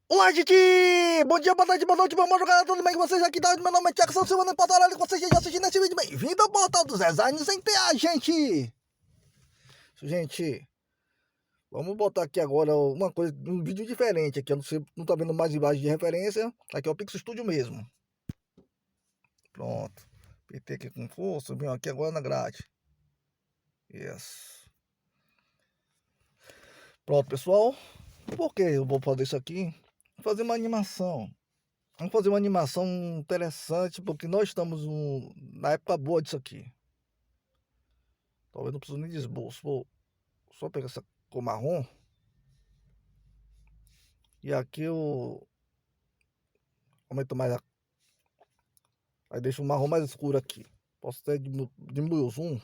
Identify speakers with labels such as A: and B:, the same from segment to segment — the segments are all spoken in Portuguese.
A: Olá, gente! Bom dia, boa tarde, boa noite, boa madrugada, tudo bem com vocês? Aqui tá, meu nome é Thiago Silva, no Portal, que vocês estejam assistindo esse vídeo. Bem-vindo ao Portal dos Designs sem TA, gente! Gente, vamos botar aqui agora uma coisa, um vídeo diferente aqui. Eu não sei, não tá vendo mais imagem de referência. Aqui é o Pixel Studio mesmo. Pronto. Apertei aqui com força, vim aqui agora na grade. Yes. Pronto, pessoal. Por que eu vou fazer isso aqui? Vou fazer uma animação. Vamos fazer uma animação interessante, porque nós estamos na época boa disso aqui. Talvez não preciso nem de esboço. Vou só pegar essa cor marrom. E aqui eu aumento mais a... Aí deixo o marrom mais escuro aqui. Posso até diminuir o zoom.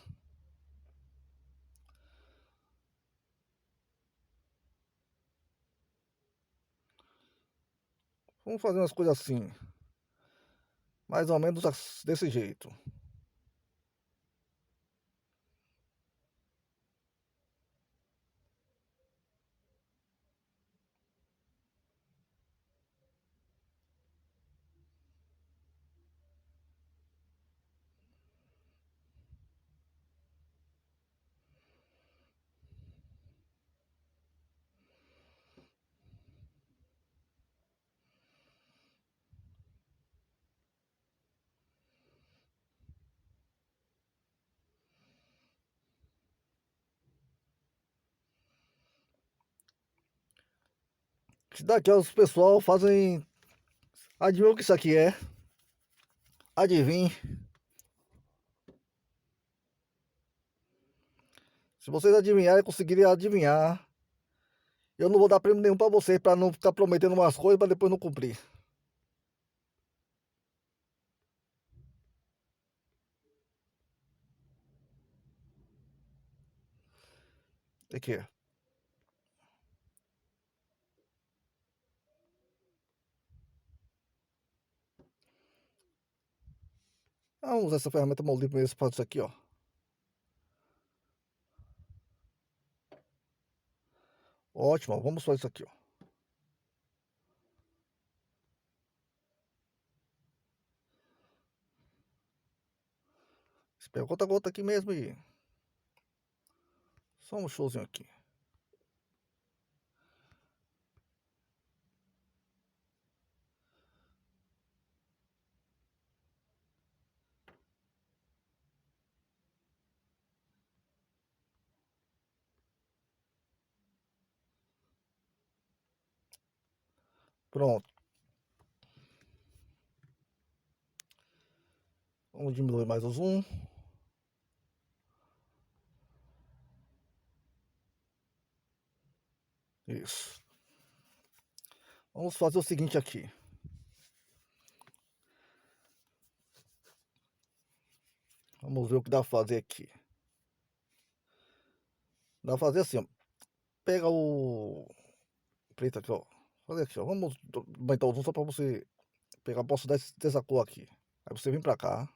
A: Vamos fazer umas coisas assim. Mais ou menos desse jeito. Isso daqui os pessoal fazem... Adivinha o que isso aqui é? Adivinhe. Se vocês adivinharem, conseguirem adivinhar, eu não vou dar prêmio nenhum pra vocês, pra não ficar prometendo umas coisas pra depois não cumprir. Aqui. Vamos usar essa ferramenta Moldiv mesmo para isso aqui, ó. Ótimo, vamos fazer isso aqui, ó. Espera gota aqui mesmo e... Só um showzinho aqui. Pronto. Vamos diminuir mais o zoom. Isso. Vamos fazer o seguinte aqui. Vamos ver o que dá pra fazer aqui. Dá pra fazer assim, ó. Pega o preto aqui, ó. Fazer aqui, ó. Vamos aumentar o zoom só pra você pegar. Posso dar dessa cor aqui. Aí você vem pra cá.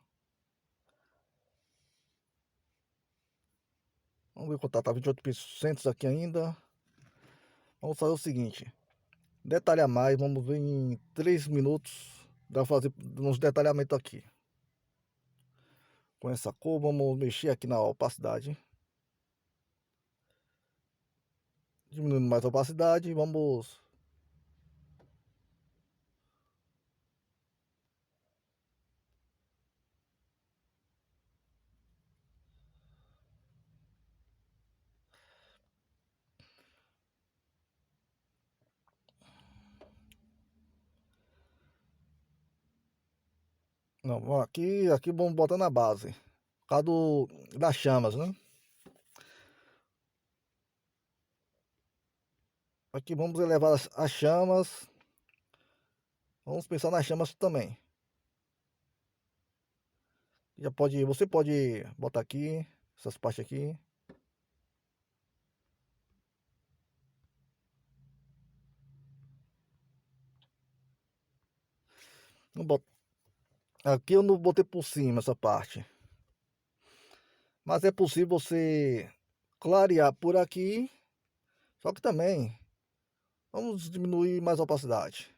A: Vamos ver quanto tá 28% aqui ainda. Vamos fazer o seguinte. Detalhar mais. Vamos ver em 3 minutos. Dá pra fazer uns detalhamentos aqui. Com essa cor, vamos mexer aqui na opacidade. Diminuindo mais a opacidade, vamos... Não, aqui vamos botar na base. Por causa das chamas, né? Aqui vamos elevar as chamas. Vamos pensar nas chamas também. Você pode botar aqui, essas partes aqui. Não bot... Aqui eu não botei por cima essa parte. Mas é possível você clarear por aqui. Só que também, Vamos diminuir mais a opacidade.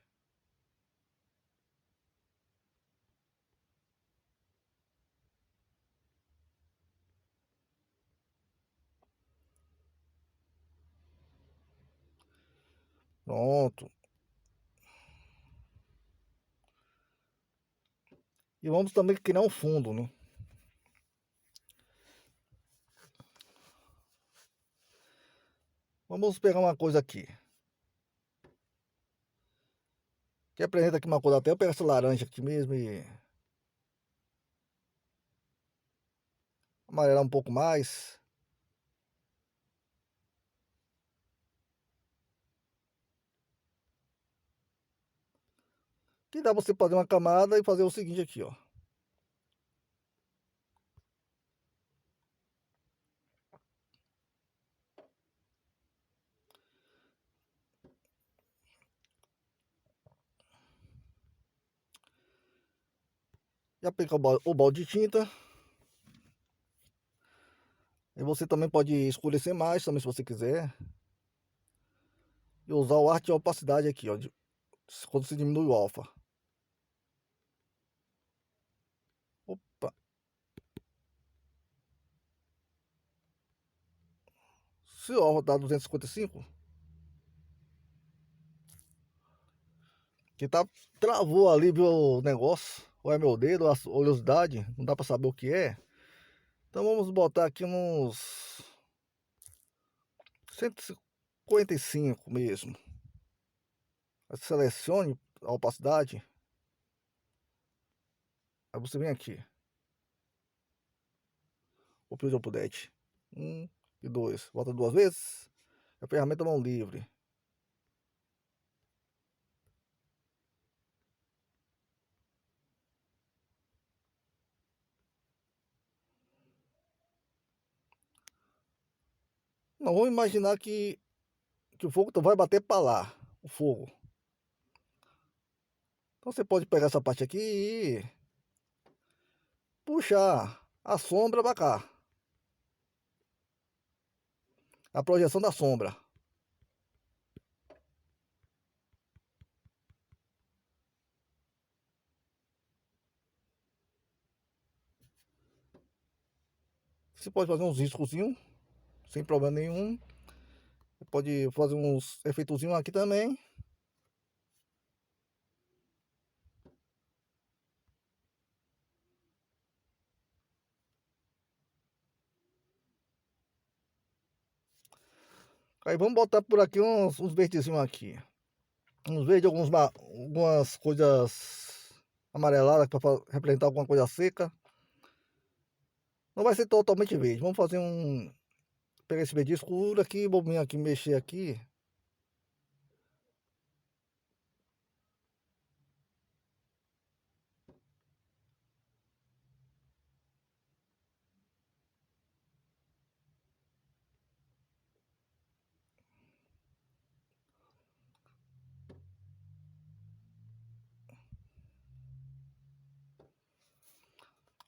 A: Pronto. E vamos também criar um fundo, né? Vamos pegar uma coisa aqui. Que apresenta aqui uma cor até. Eu pego essa laranja aqui mesmo e amarelar um pouco mais. Que dá você fazer uma camada e fazer o seguinte aqui, ó. Já aplicar o balde de tinta. E você também pode escurecer mais, também se você quiser. E usar o arte de opacidade aqui, ó. Quando você diminui o alfa. Opa. Se o alfa dá 255. Que tá, travou ali, viu, o negócio. Ou é meu dedo, ou a oleosidade. Não dá pra saber o que é. Então vamos botar aqui uns 155 mesmo. Selecione a opacidade. Aí você vem aqui. O período de opudete. 1 e 2. Volta duas vezes. A ferramenta mão livre. Não, vamos imaginar que o fogo vai bater para lá. O fogo. Então você pode pegar essa parte aqui e puxar a sombra para cá. A projeção da sombra. Você pode fazer uns riscozinhos, sem problema nenhum. Você pode fazer uns efeitozinhos aqui também. Aí vamos botar por aqui uns verdezinhos aqui. Uns verdes, algumas coisas amareladas para representar alguma coisa seca. Não vai ser totalmente verde. Vamos fazer um... Pegar esse verde escuro aqui, vou vir aqui mexer aqui.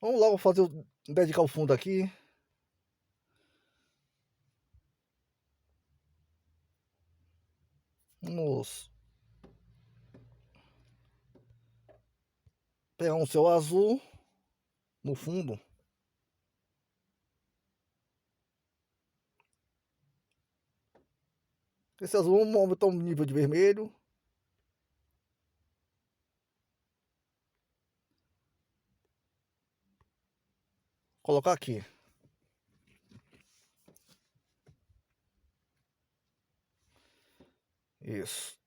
A: Vamos logo fazer dedicar o fundo aqui. Vamos pegar um céu azul no fundo. Esse azul vamos aumentar o nível de vermelho. Colocar aqui. Isso.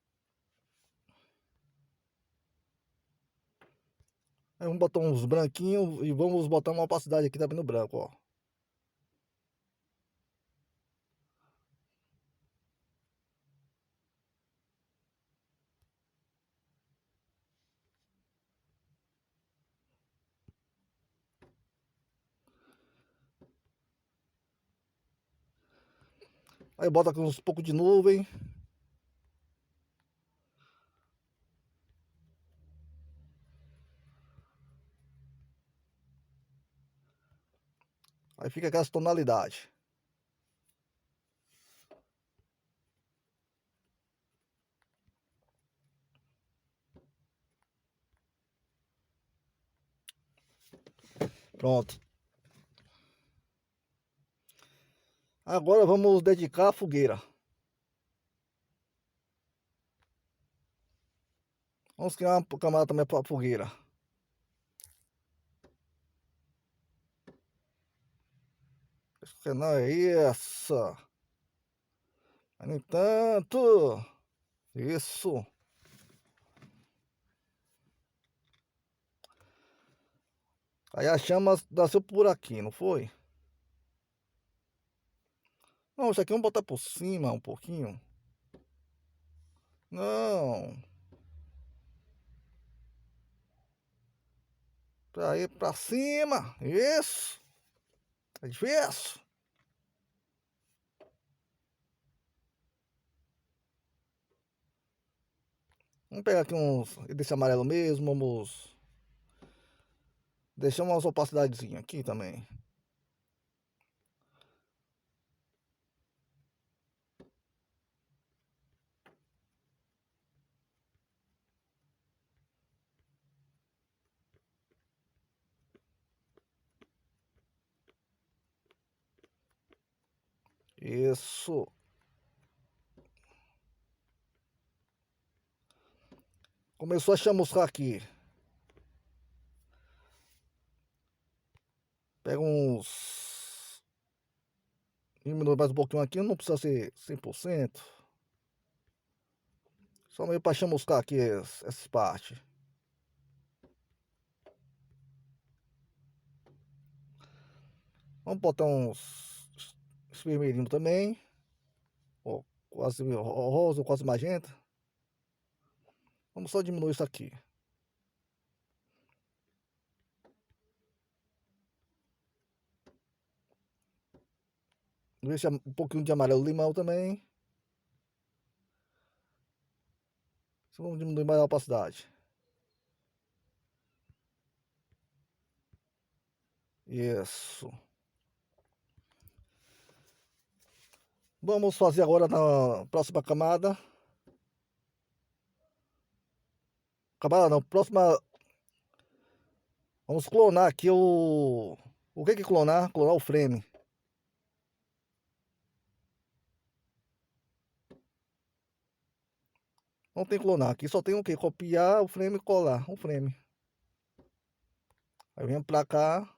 A: Aí vamos botar uns branquinhos e vamos botar uma opacidade aqui também no branco, ó. Aí bota aqui uns pouco de nuvem. Aí fica aquela tonalidade. Pronto. Agora vamos dedicar a fogueira. Vamos criar uma camada também para a fogueira. Não é isso. No entanto, isso. Aí a chama nasceu por aqui, não foi? Não, isso aqui vamos botar por cima um pouquinho. Não. Pra ir pra cima. Isso. É difícil. Vamos pegar aqui uns desse amarelo mesmo. Vamos deixar umas opacidadezinhas aqui também. Isso. Começou a chamuscar aqui. Pega uns... Diminui mais um pouquinho aqui. Não precisa ser 100%. Só meio pra chamuscar aqui essas partes. Vamos botar uns vermelhinhos também. Ó, quase rosa, quase magenta. Vamos só diminuir isso aqui. Deixa um pouquinho de amarelo limão também. Só vamos diminuir mais a opacidade. Isso. Vamos fazer agora na próxima camada. Camada não, próxima. Vamos clonar aqui o. O que é clonar? Clonar o frame. Não tem clonar. Aqui só tem o que? Copiar o frame e colar o frame. Aí vem pra cá.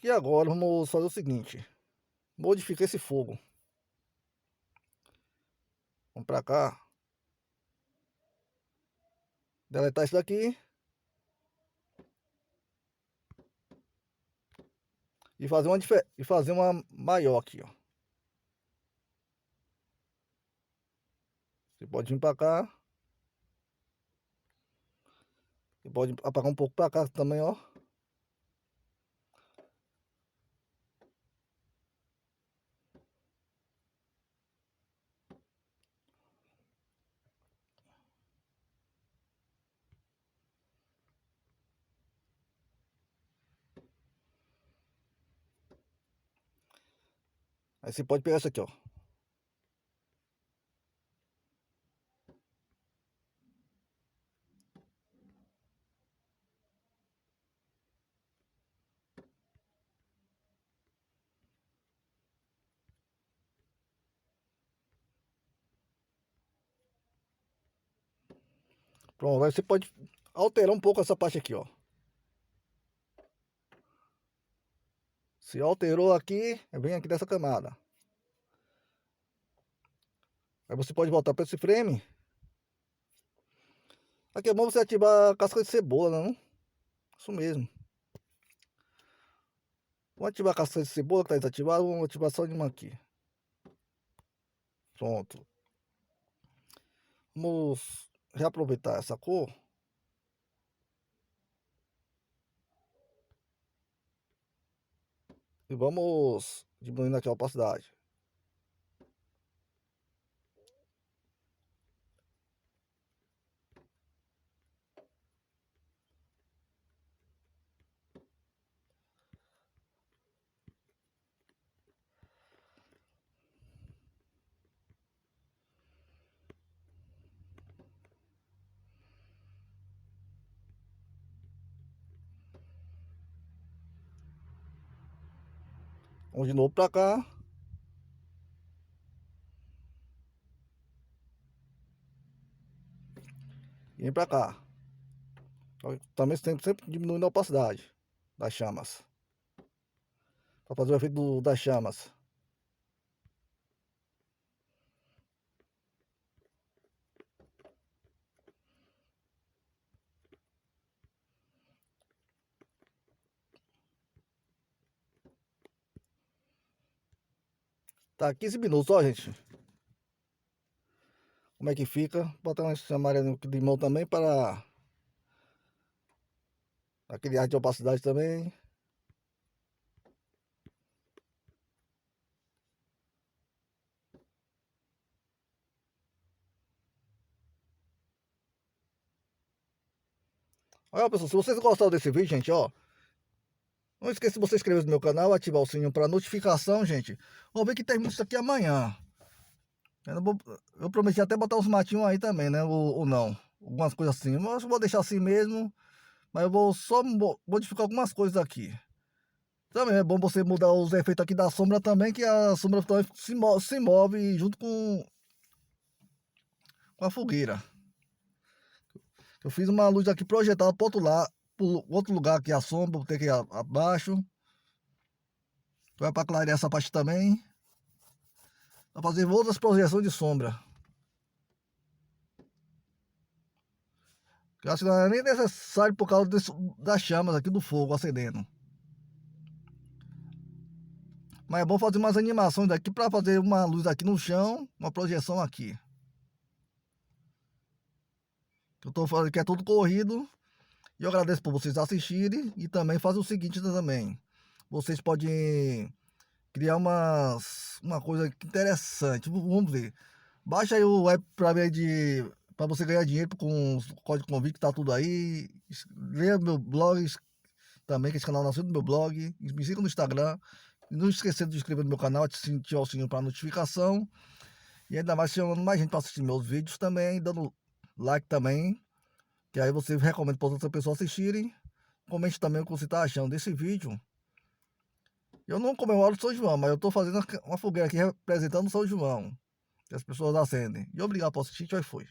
A: E agora vamos fazer o seguinte. Modificar esse fogo. Vamos pra cá. Deletar isso daqui. E fazer uma maior aqui, ó. Você pode vir pra cá. Você pode apagar um pouco pra cá também, ó. Aí você pode pegar isso aqui, ó. Pronto, aí você pode alterar um pouco essa parte aqui, ó. Se alterou aqui, vem aqui dessa camada. Aí você pode voltar para esse frame. Aqui é bom você ativar a casca de cebola, não? Isso mesmo. Vamos ativar a casca de cebola que está desativada. Vamos ativar só de uma aqui. Pronto. Vamos reaproveitar essa cor. E vamos diminuindo aqui a opacidade. Vamos de novo pra cá. E vem pra cá. Também sempre diminuindo a opacidade das chamas. Pra fazer o efeito das chamas. Tá 15 minutos, ó, gente. Como é que fica? Botar uma chamarela de limão também para aquele ar de opacidade também. Olha, pessoal, se vocês gostaram desse vídeo, gente, ó, não esqueça de você se inscrever no meu canal, ativar o sininho para notificação, gente. Vamos ver que termina isso aqui amanhã. Eu prometi até botar uns matinhos aí também, né? Ou não. Algumas coisas assim. Mas eu vou deixar assim mesmo. Mas eu vou só modificar algumas coisas aqui. Também é bom você mudar os efeitos aqui da sombra também, que a sombra também se move junto com a fogueira. Eu fiz uma luz aqui projetada para outro lugar aqui a sombra, botei aqui abaixo. Vai para clarear essa parte também. Para fazer outras projeções de sombra. Eu acho que não é nem necessário por causa das chamas aqui do fogo acendendo. Mas é bom fazer umas animações daqui para fazer uma luz aqui no chão, uma projeção aqui. Eu tô falando que é tudo corrido. E eu agradeço por vocês assistirem. E também fazer o seguinte também. Vocês podem criar uma coisa interessante. Vamos ver. Baixa aí o app para você ganhar dinheiro com o código convite, que tá tudo aí. Leia meu blog também, que esse canal nasceu do meu blog. Me siga no Instagram. E não esqueça de se inscrever no meu canal, ativar o sininho para notificação. E ainda mais chamando mais gente para assistir meus vídeos também, dando like também. Que aí você recomenda para outras pessoas assistirem. Comente também o que você está achando desse vídeo. Eu não comemoro o São João, mas eu estou fazendo uma fogueira aqui representando o São João. Que as pessoas acendem. E obrigado por assistir, já foi.